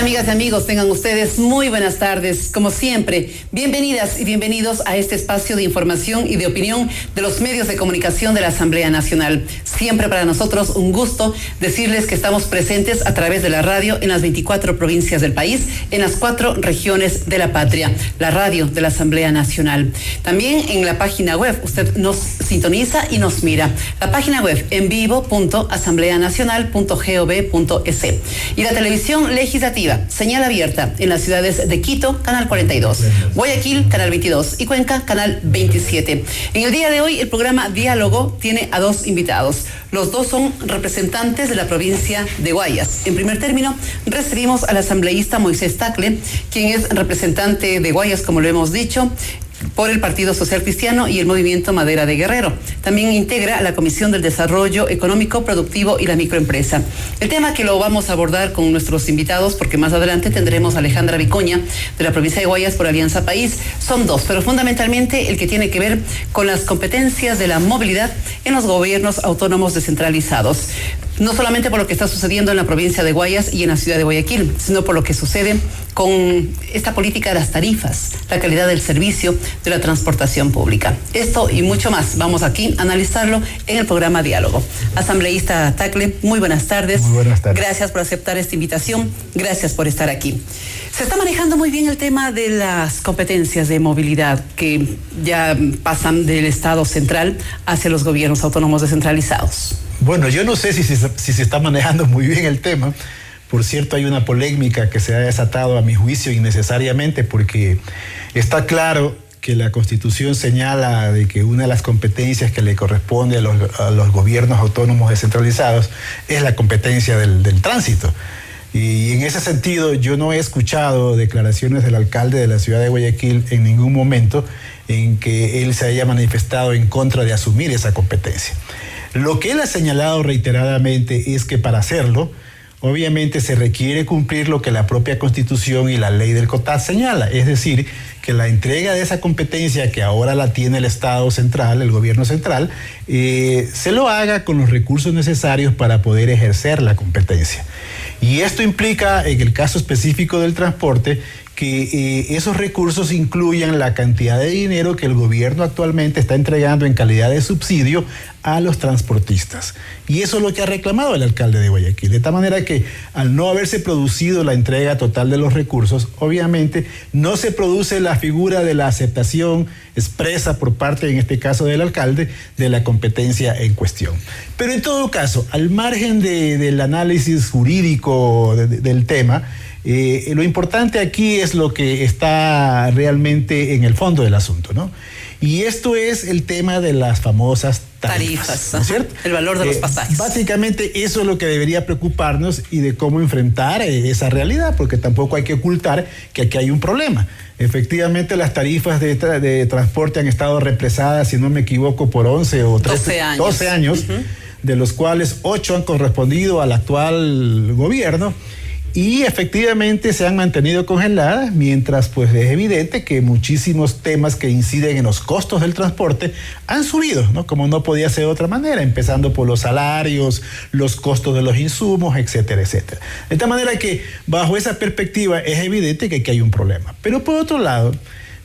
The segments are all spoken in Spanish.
Amigas y amigos, tengan ustedes muy buenas tardes. Como siempre, bienvenidas y bienvenidos a este espacio de información y de opinión de los medios de comunicación de la Asamblea Nacional. Siempre para nosotros un gusto decirles que estamos presentes a través de la radio en las 24 provincias del país, en las 4 regiones de la patria, la radio de la Asamblea Nacional. También en la página web, usted nos sintoniza y nos mira. La página web en vivo.asambleanacional.gov.es. Y la televisión legislativa, señal abierta en las ciudades de Quito, canal 42, Guayaquil, canal 22 y Cuenca, canal 27. En el día de hoy, el programa Diálogo tiene a 2 invitados. Los 2 son representantes de la provincia de Guayas. En primer término, recibimos al asambleísta Moisés Tagle, quien es representante de Guayas, como lo hemos dicho, por el Partido Social Cristiano y el Movimiento Madera de Guerrero. También integra la Comisión del Desarrollo Económico, Productivo y la Microempresa. El tema que lo vamos a abordar con nuestros invitados, porque más adelante tendremos a Alejandra Vicuña, de la provincia de Guayas por Alianza País. Son 2, pero fundamentalmente el que tiene que ver con las competencias de la movilidad en los gobiernos autónomos descentralizados. No solamente por lo que está sucediendo en la provincia de Guayas y en la ciudad de Guayaquil, sino por lo que sucede con esta política de las tarifas, la calidad del servicio, de la transportación pública. Esto y mucho más vamos aquí a analizarlo en el programa Diálogo. Asambleísta Tagle, muy buenas tardes. Muy buenas tardes. Gracias por aceptar esta invitación. Gracias por estar aquí. Se está manejando muy bien el tema de las competencias de movilidad que ya pasan del Estado central hacia los gobiernos autónomos descentralizados. Bueno, yo no sé si se está manejando muy bien el tema. Por cierto, hay una polémica que se ha desatado a mi juicio innecesariamente, porque está claro que la Constitución señala de que una de las competencias que le corresponde a los gobiernos autónomos descentralizados es la competencia del tránsito. Y en ese sentido, yo no he escuchado declaraciones del alcalde de la ciudad de Guayaquil en ningún momento en que él se haya manifestado en contra de asumir esa competencia. Lo que él ha señalado reiteradamente es que para hacerlo, obviamente se requiere cumplir lo que la propia Constitución y la ley del COTAD señala, es decir, que la entrega de esa competencia que ahora la tiene el Estado central, el gobierno central, se lo haga con los recursos necesarios para poder ejercer la competencia. Y esto implica, en el caso específico del transporte, que esos recursos incluyan la cantidad de dinero que el gobierno actualmente está entregando en calidad de subsidio a los transportistas. Y eso es lo que ha reclamado el alcalde de Guayaquil. De tal manera que al no haberse producido la entrega total de los recursos, obviamente no se produce la figura de la aceptación expresa por parte, en este caso del alcalde, de la competencia en cuestión. Pero en todo caso, al margen del análisis jurídico del tema, lo importante aquí es lo que está realmente en el fondo del asunto, ¿no? Y esto es el tema de las famosas tarifas, ¿no es cierto? El valor de los pasajes. Básicamente eso es lo que debería preocuparnos y de cómo enfrentar esa realidad, porque tampoco hay que ocultar que aquí hay un problema. Efectivamente, las tarifas de transporte han estado represadas, si no me equivoco, por 11 o 13, 12 años, de los cuales 8 han correspondido al actual gobierno. Y efectivamente se han mantenido congeladas, mientras pues es evidente que muchísimos temas que inciden en los costos del transporte han subido, ¿no? Como no podía ser de otra manera, empezando por los salarios, los costos de los insumos, etcétera, etcétera. De tal manera que bajo esa perspectiva es evidente que aquí hay un problema. Pero por otro lado,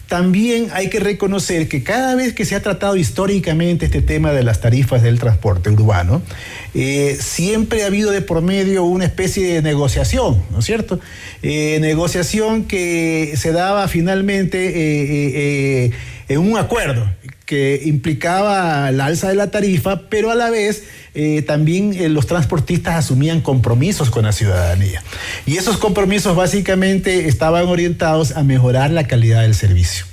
también hay que reconocer que cada vez que se ha tratado históricamente este tema de las tarifas del transporte urbano, siempre ha habido de por medio una especie de negociación, ¿no es cierto? Negociación que se daba finalmente en un acuerdo que implicaba el alza de la tarifa, pero a la vez también los transportistas asumían compromisos con la ciudadanía. Y esos compromisos básicamente estaban orientados a mejorar la calidad del servicio.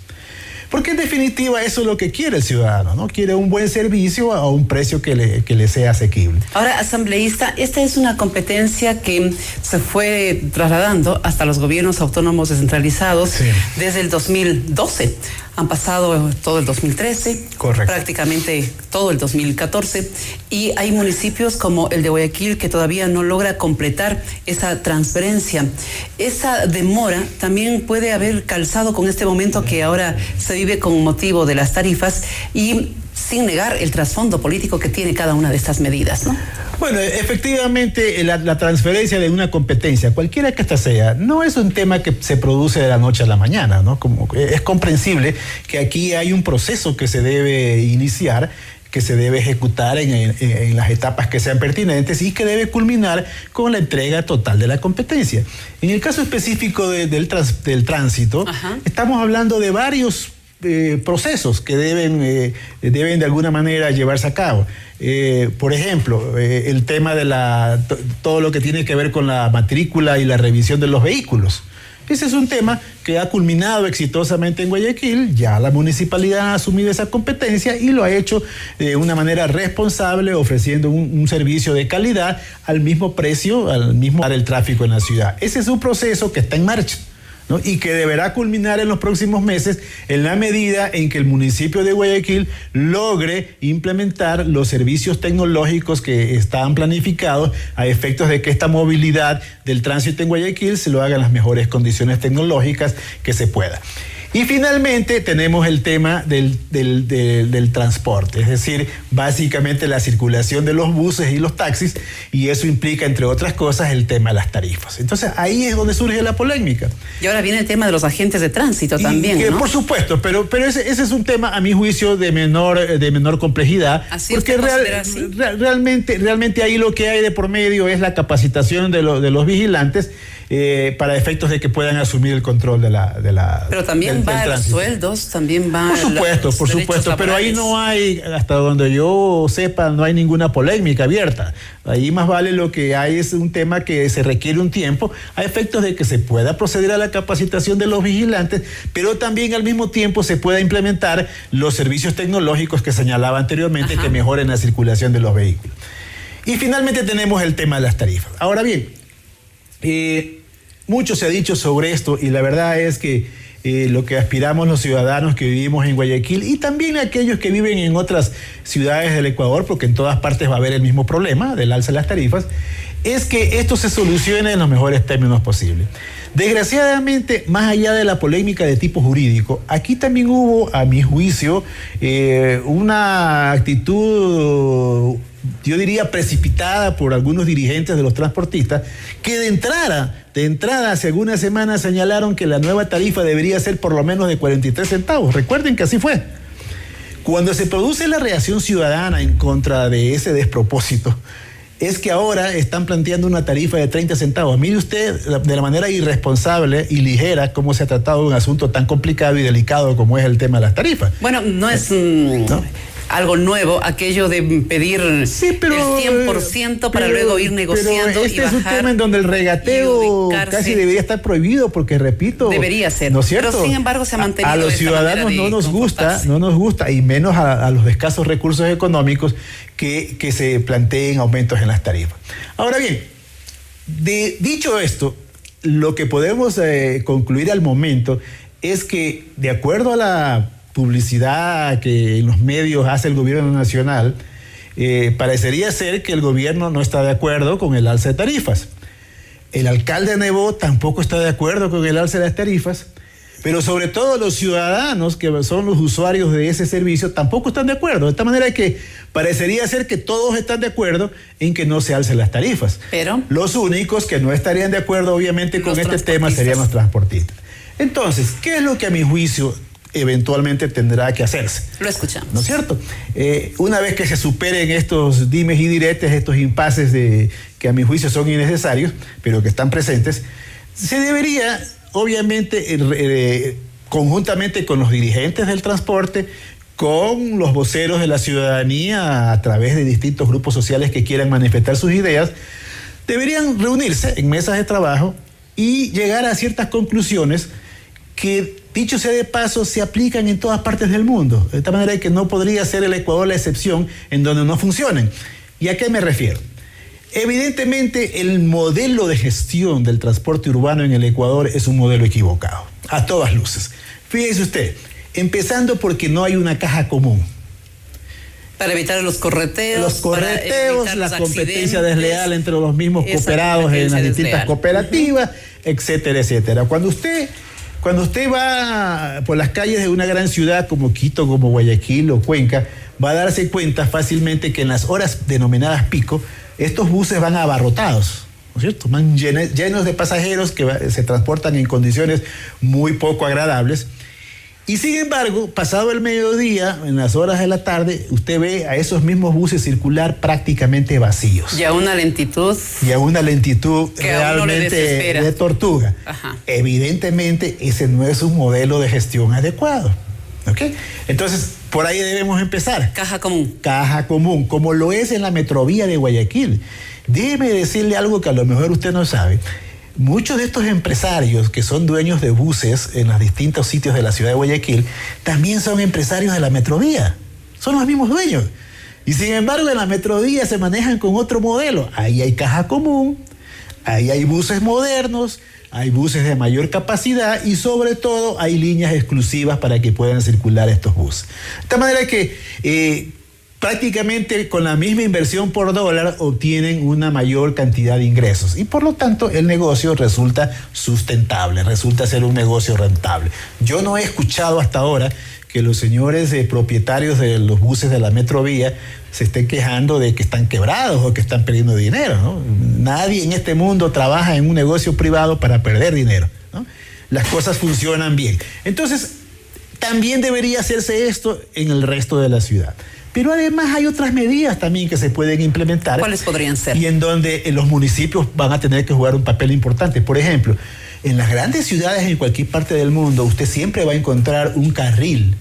Porque en definitiva eso es lo que quiere el ciudadano, ¿no? Quiere un buen servicio a un precio que le sea asequible. Ahora, asambleísta, esta es una competencia que se fue trasladando hasta los gobiernos autónomos descentralizados desde el 2012. Han pasado todo el 2013, correcto, prácticamente todo el 2014, y hay municipios como el de Guayaquil que todavía no logra completar esa transferencia. Esa demora también puede haber calzado con este momento que ahora se vive con motivo de las tarifas, y sin negar el trasfondo político que tiene cada una de estas medidas, ¿no? Bueno, efectivamente, la transferencia de una competencia, cualquiera que ésta sea, no es un tema que se produce de la noche a la mañana, ¿no? Como es comprensible que aquí hay un proceso que se debe iniciar, que se debe ejecutar en las etapas que sean pertinentes y que debe culminar con la entrega total de la competencia. En el caso específico del tránsito, estamos hablando de varios procesos que deben de alguna manera llevarse a cabo. Por ejemplo, el tema de todo lo que tiene que ver con la matrícula y la revisión de los vehículos. Ese es un tema que ha culminado exitosamente en Guayaquil. Ya la municipalidad ha asumido esa competencia y lo ha hecho de una manera responsable, ofreciendo un servicio de calidad al mismo precio, al mismo el tráfico en la ciudad. Ese es un proceso que está en marcha, ¿no? Y que deberá culminar en los próximos meses en la medida en que el municipio de Guayaquil logre implementar los servicios tecnológicos que están planificados a efectos de que esta movilidad del tránsito en Guayaquil se lo haga en las mejores condiciones tecnológicas que se pueda. Y finalmente tenemos el tema del transporte, es decir, básicamente la circulación de los buses y los taxis, y eso implica, entre otras cosas, el tema de las tarifas. Entonces, ahí es donde surge la polémica. Y ahora viene el tema de los agentes de tránsito también, ¿no? Por supuesto, pero ese es un tema, a mi juicio, de menor complejidad, ¿Así porque realmente ahí lo que hay de por medio es la capacitación de los vigilantes, para efectos de que puedan asumir el control de la pero también va a los sueldos, también va por supuesto, pero ahí no hay, hasta donde yo sepa, no hay ninguna polémica abierta. Ahí más vale lo que hay es un tema que se requiere un tiempo a efectos de que se pueda proceder a la capacitación de los vigilantes, pero también al mismo tiempo se pueda implementar los servicios tecnológicos que señalaba anteriormente, que mejoren la circulación de los vehículos. Y finalmente tenemos el tema de las tarifas. Ahora bien, mucho se ha dicho sobre esto y la verdad es que lo que aspiramos los ciudadanos que vivimos en Guayaquil y también aquellos que viven en otras ciudades del Ecuador, porque en todas partes va a haber el mismo problema del alza de las tarifas, es que esto se solucione en los mejores términos posibles. Desgraciadamente, más allá de la polémica de tipo jurídico, aquí también hubo, a mi juicio, una actitud, yo diría, precipitada por algunos dirigentes de los transportistas, que de entrada, hace algunas semanas señalaron que la nueva tarifa debería ser por lo menos de 43 centavos. Recuerden que así fue. Cuando se produce la reacción ciudadana en contra de ese despropósito, es que ahora están planteando una tarifa de 30 centavos. Mire usted de la manera irresponsable y ligera cómo se ha tratado un asunto tan complicado y delicado como es el tema de las tarifas. Bueno, no es algo nuevo aquello de pedir el 100% para luego ir negociando. Pero este es un tema en donde el regateo casi debería estar prohibido, porque repito, debería ser, ¿no es cierto? Pero sin embargo se ha mantenido. A los ciudadanos no nos gusta, y menos a los escasos recursos económicos que se planteen aumentos en las tarifas. Ahora bien, dicho esto, lo que podemos concluir al momento es que, de acuerdo a la publicidad que en los medios hace el gobierno nacional, parecería ser que el gobierno no está de acuerdo con el alza de tarifas. El alcalde de Nebo tampoco está de acuerdo con el alza de las tarifas, pero sobre todo los ciudadanos, que son los usuarios de ese servicio, tampoco están de acuerdo. De esta manera que parecería ser que todos están de acuerdo en que no se alcen las tarifas. Pero los únicos que no estarían de acuerdo, obviamente, con este tema serían los transportistas. Entonces, ¿qué es lo que a mi juicio eventualmente tendrá que hacerse? Lo escuchamos. ¿No es cierto? Una vez que se superen estos dimes y diretes, estos impases que a mi juicio son innecesarios, pero que están presentes, se debería, obviamente, conjuntamente con los dirigentes del transporte, con los voceros de la ciudadanía a través de distintos grupos sociales que quieran manifestar sus ideas, deberían reunirse en mesas de trabajo y llegar a ciertas conclusiones que, dicho sea de paso, se aplican en todas partes del mundo. De esta manera que no podría ser el Ecuador la excepción en donde no funcionen. ¿Y a qué me refiero? Evidentemente, el modelo de gestión del transporte urbano en el Ecuador es un modelo equivocado, a todas luces. Fíjese usted, empezando porque no hay una caja común. Para evitar los correteos, la competencia desleal entre los mismos cooperados en las distintas cooperativas, etcétera, etcétera. Cuando usted va por las calles de una gran ciudad como Quito, como Guayaquil o Cuenca, va a darse cuenta fácilmente que en las horas denominadas pico, estos buses van abarrotados, ¿no es cierto? Van llenos de pasajeros que se transportan en condiciones muy poco agradables. Y sin embargo, pasado el mediodía, en las horas de la tarde, usted ve a esos mismos buses circular prácticamente vacíos. Y a una lentitud. Que realmente de tortuga. Ajá. Evidentemente, ese no es un modelo de gestión adecuado. ¿Ok? Entonces, por ahí debemos empezar. Caja común. Caja común, como lo es en la metrovía de Guayaquil. Déjeme decirle algo que a lo mejor usted no sabe. Muchos de estos empresarios que son dueños de buses en los distintos sitios de la ciudad de Guayaquil también son empresarios de la metrovía. Son los mismos dueños. Y sin embargo, en la metrovía se manejan con otro modelo. Ahí hay caja común, ahí hay buses modernos, hay buses de mayor capacidad y sobre todo hay líneas exclusivas para que puedan circular estos buses. De tal manera que prácticamente con la misma inversión por dólar obtienen una mayor cantidad de ingresos y por lo tanto el negocio resulta sustentable, resulta ser un negocio rentable. Yo no he escuchado hasta ahora que los señores propietarios de los buses de la metrovía se estén quejando de que están quebrados o que están perdiendo dinero, ¿no? Nadie en este mundo trabaja en un negocio privado para perder dinero, ¿no? Las cosas funcionan bien. Entonces, también debería hacerse esto en el resto de la ciudad. Pero además hay otras medidas también que se pueden implementar. ¿Cuáles podrían ser? Y en donde los municipios van a tener que jugar un papel importante. Por ejemplo, en las grandes ciudades en cualquier parte del mundo, usted siempre va a encontrar un carril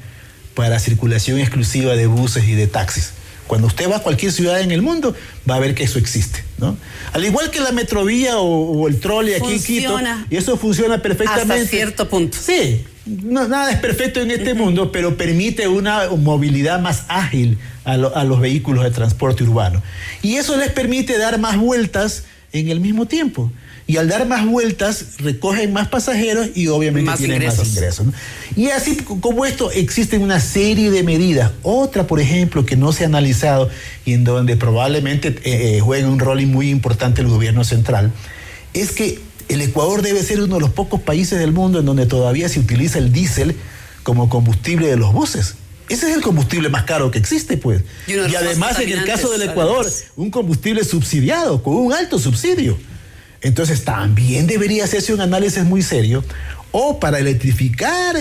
para circulación exclusiva de buses y de taxis. Cuando usted va a cualquier ciudad en el mundo, va a ver que eso existe, ¿no? Al igual que la metrovía o el trolley aquí en Quito, y eso funciona perfectamente. Hasta cierto punto. Sí, no, nada es perfecto en este mundo, pero permite una movilidad más ágil a los vehículos de transporte urbano. Y eso les permite dar más vueltas en el mismo tiempo. Y al dar más vueltas, recogen más pasajeros y obviamente tienen más ingresos, ¿no? Y así como esto, existen una serie de medidas. Otra, por ejemplo, que no se ha analizado y en donde probablemente juegue un rol muy importante el gobierno central, es que el Ecuador debe ser uno de los pocos países del mundo en donde todavía se utiliza el diésel como combustible de los buses. Ese es el combustible más caro que existe, pues. Y además, en el caso del Ecuador, un combustible subsidiado, con un alto subsidio. Entonces también debería hacerse un análisis muy serio o para electrificar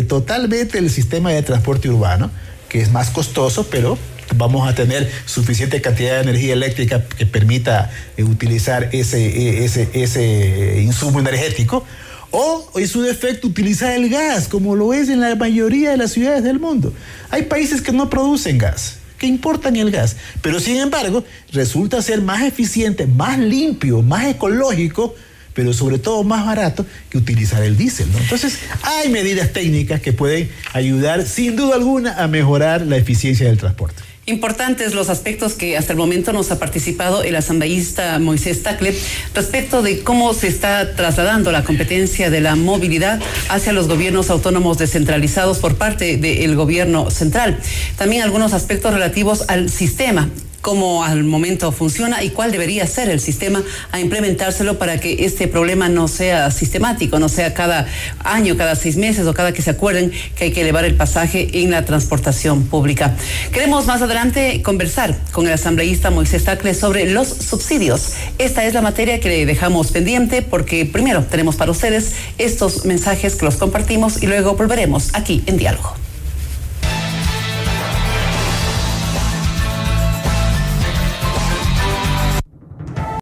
totalmente el sistema de transporte urbano, que es más costoso, pero vamos a tener suficiente cantidad de energía eléctrica que permita utilizar ese insumo energético, o en su defecto utilizar el gas, como lo es en la mayoría de las ciudades del mundo. Hay países que no producen gas, que importan el gas, pero sin embargo resulta ser más eficiente, más limpio, más ecológico, pero sobre todo más barato que utilizar el diésel, ¿no? Entonces hay medidas técnicas que pueden ayudar sin duda alguna a mejorar la eficiencia del transporte. Importantes los aspectos que hasta el momento nos ha participado el asambleísta Moisés Tagle respecto de cómo se está trasladando la competencia de la movilidad hacia los gobiernos autónomos descentralizados por parte del gobierno central. También algunos aspectos relativos al sistema, cómo al momento funciona y cuál debería ser el sistema a implementárselo para que este problema no sea sistemático, no sea cada año, cada 6 meses o cada que se acuerden que hay que elevar el pasaje en la transportación pública. Queremos más adelante conversar con el asambleísta Moisés Tagle sobre los subsidios. Esta es la materia que le dejamos pendiente porque primero tenemos para ustedes estos mensajes que los compartimos y luego volveremos aquí en Diálogo.